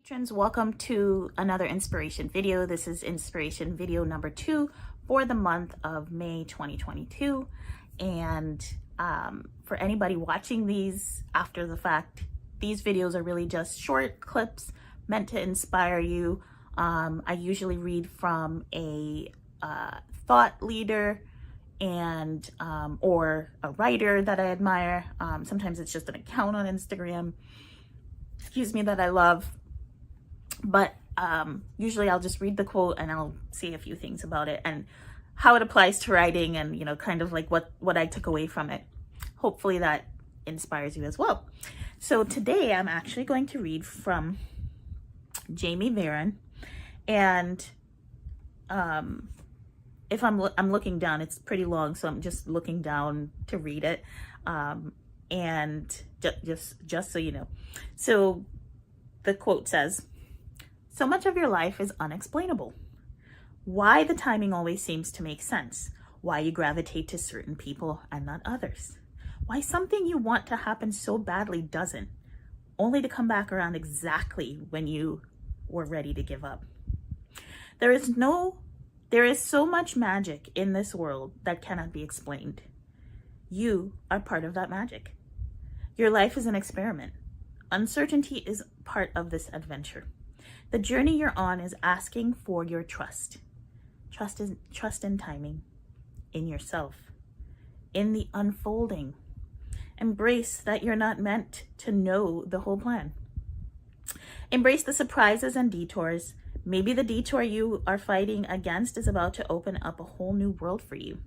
Patrons, welcome to another inspiration video. This is inspiration video number 2 for the month of May 2022. And for anybody watching these after the fact, these videos are really just short clips meant to inspire you. I usually read from a thought leader and or a writer that I admire. Sometimes it's just an account on Instagram, that I love. But usually I'll just read the quote and I'll say a few things about it and how it applies to writing and, you know, kind of like what I took away from it. Hopefully that inspires you as well. So today I'm actually going to read from Jamie Varon, and if I'm looking down, it's pretty long, so I'm just looking down to read it, and just so you know. So the quote says, "So much of your life is unexplainable. Why the timing always seems to make sense. Why you gravitate to certain people and not others. Why something you want to happen so badly doesn't, only to come back around exactly when you were ready to give up. There is so much magic in this world that cannot be explained. You are part of that magic. Your life is an experiment. Uncertainty is part of this adventure. The journey you're on is asking for your trust. Trust in timing, in yourself, in the unfolding. Embrace that you're not meant to know the whole plan. Embrace the surprises and detours. Maybe the detour you are fighting against is about to open up a whole new world for you.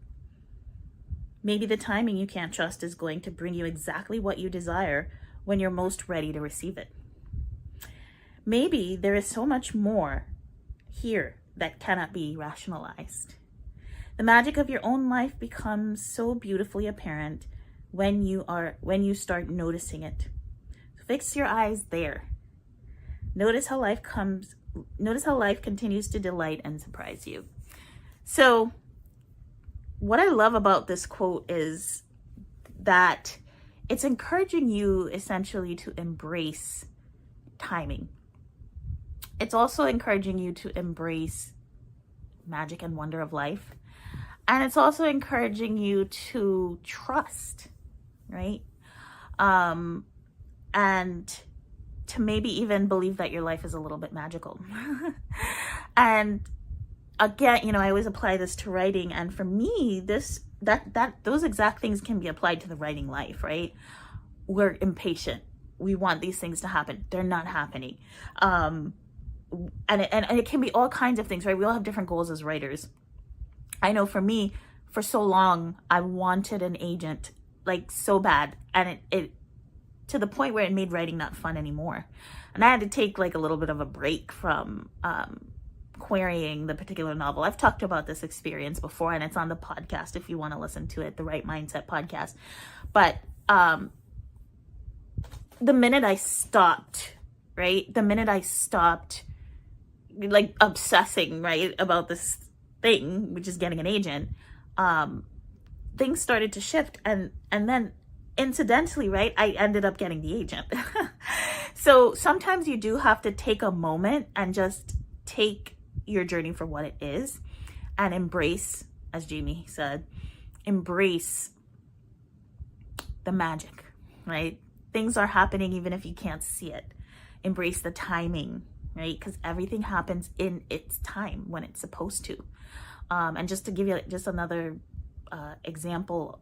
Maybe the timing you can't trust is going to bring you exactly what you desire when you're most ready to receive it. Maybe there is so much more here that cannot be rationalized. The magic of your own life becomes so beautifully apparent when you start noticing it. Fix your eyes there. Notice how life continues to delight and surprise you." So what I love about this quote is that it's encouraging you essentially to embrace timing. It's also encouraging you to embrace magic and wonder of life. And it's also encouraging you to trust, right? And to maybe even believe that your life is a little bit magical. And again, you know, I always apply this to writing. And for me, those exact things can be applied to the writing life, right? We're impatient. We want these things to happen. They're not happening. And it can be all kinds of things, right? We all have different goals as writers. I know for me, for so long, I wanted an agent, like so bad. And it to the point where it made writing not fun anymore. And I had to take like a little bit of a break from querying the particular novel. I've talked about this experience before, and it's on the podcast if you want to listen to it, the Right Mindset podcast. But the minute I stopped, like obsessing, right, about this thing, which is getting an agent, things started to shift, and then incidentally, right, I ended up getting the agent. So sometimes you do have to take a moment and just take your journey for what it is and embrace, as Jamie said, embrace the magic, right? Things are happening even if you can't see it. Embrace the timing, right? Because everything happens in its time when it's supposed to. And just to give you just another example,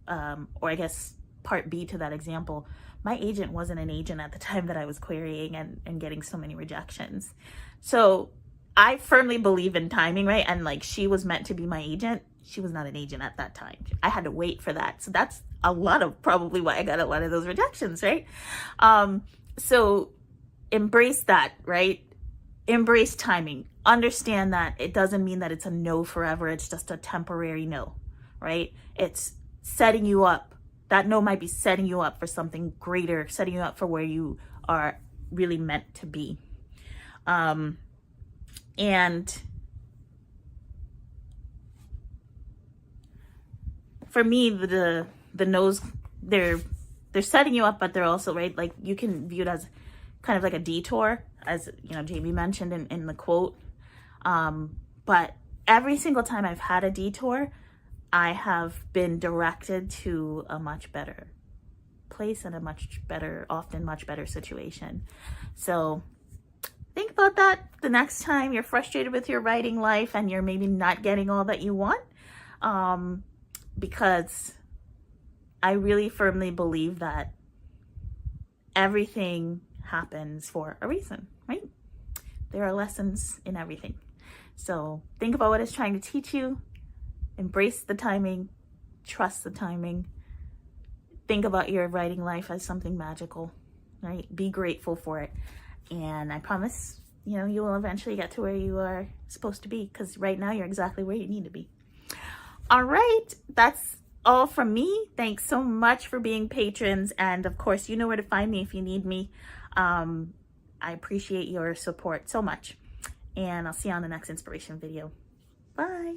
or I guess part B to that example, my agent wasn't an agent at the time that I was querying and getting so many rejections. So I firmly believe in timing, right? And like, she was meant to be my agent. She was not an agent at that time. I had to wait for that. So that's a lot of probably why I got a lot of those rejections, right? So embrace that, right? Embrace timing. Understand that it doesn't mean that it's a no forever. It's just a temporary no, right? It's setting you up. That no might be setting you up for something greater, setting you up for where you are really meant to be. And for me, the no's, they're setting you up, but they're also, right, like you can view it as kind of like a detour, as you know, Jamie mentioned in the quote. But every single time I've had a detour, I have been directed to a much better place and a often much better situation. So think about that the next time you're frustrated with your writing life and you're maybe not getting all that you want, because I really firmly believe that everything happens for a reason, right? There are lessons in everything. So think about what it's trying to teach you, embrace the timing, trust the timing, think about your writing life as something magical, right? Be grateful for it. And I promise, you know, you will eventually get to where you are supposed to be, because right now you're exactly where you need to be. All right, that's all from me. Thanks so much for being patrons. And of course, you know where to find me if you need me. I appreciate your support so much. And I'll see you on the next inspiration video. Bye.